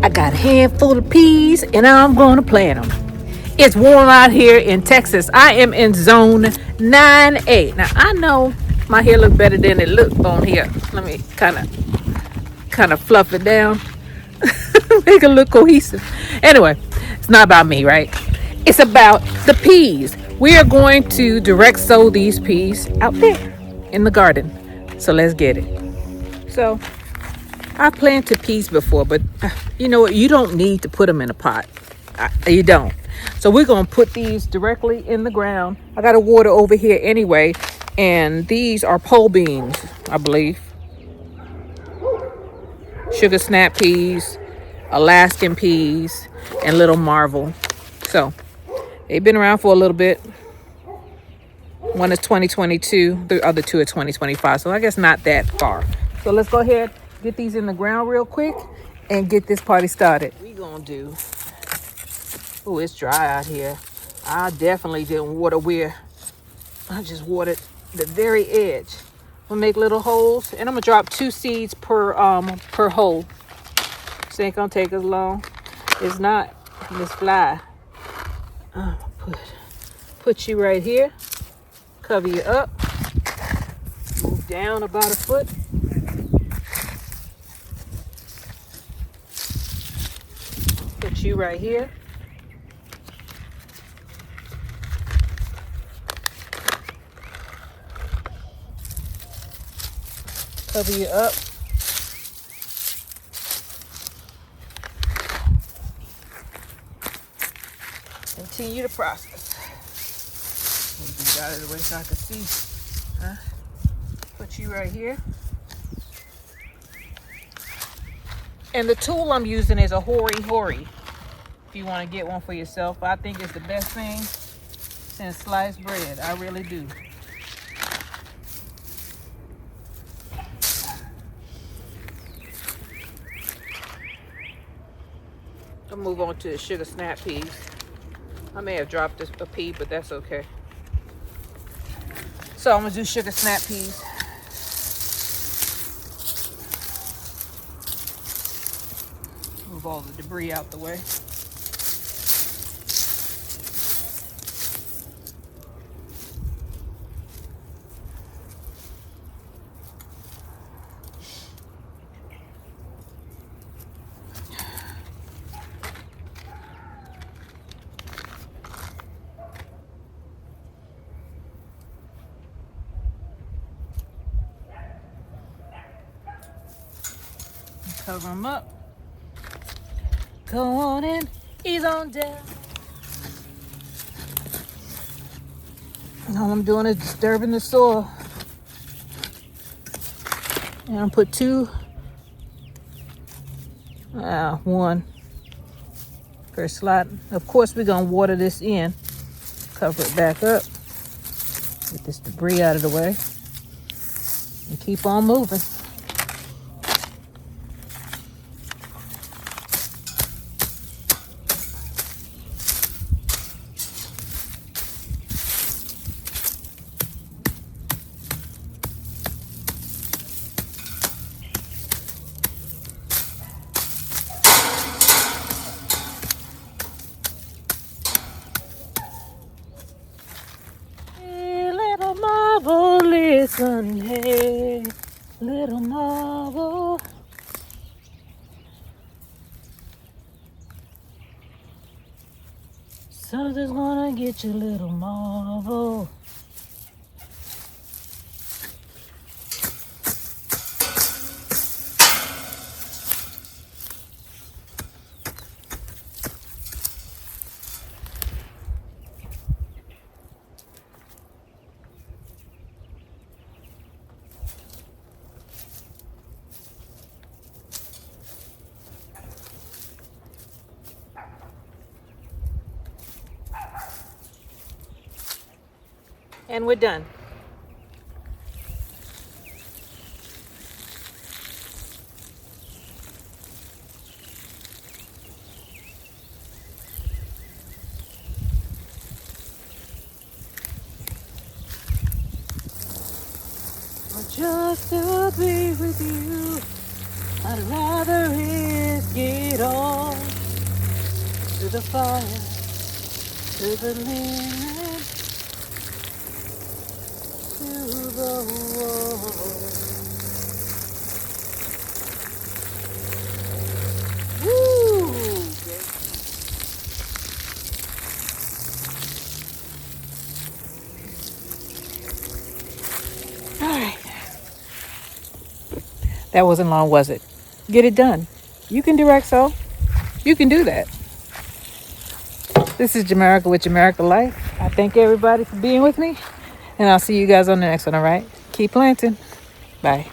I got a handful of peas and I'm gonna plant them. It's warm out here in Texas. I am in zone 9A. Now I know my hair look better than it looked on here. Let me kind of fluff it down. Make it look cohesive. Anyway, it's not about me, right? It's about the peas. We are going to direct sow these peas out there in the garden. So let's get it. So I planted peas before, but you know what? You don't need to put them in a pot. You don't. So we're going to put these directly in the ground. I got a water over here anyway. And these are pole beans, I believe. Sugar snap peas, Alaskan peas, and little marvel. So they've been around for a little bit. One is 2022, the other two are 2025. So I guess not that far. So let's go ahead, get these in the ground real quick and get this party started. We gonna do, oh, it's dry out here. I definitely didn't water where, I just watered the very edge. I'm gonna make little holes and I'm gonna drop 2 seeds per hole. This ain't gonna take as long. It's not. Let's fly. Put you right here. Cover you up. Move down about a foot. Put you right here. Cover you up. Continue the process. Move these out of the way so I can see. Put you right here. And the tool I'm using is a hori. If you want to get one for yourself, I think it's the best thing since sliced bread. I really do. I'll move on to the sugar snap peas. I may have dropped a pea, but that's okay. So I'm gonna do sugar snap peas. Move all the debris out the way. Cover them up. Go on in, ease on down. All I'm doing is disturbing the soil. And I'm put 1 per slot. Of course, we're gonna water this in. Cover it back up. Get this debris out of the way. And keep on moving. Listen, hey, little marble. Something's gonna get you, little marble. And we're done. Just to be with you, I'd rather risk it all. the fire, to the limit, to the wall. Woo! All right. That wasn't long, was it? Get it done. You can direct so. You can do that. This is Jamaica with Jamaica Life. I thank everybody for being with me. And I'll see you guys on the next one, all right? Keep planting. Bye.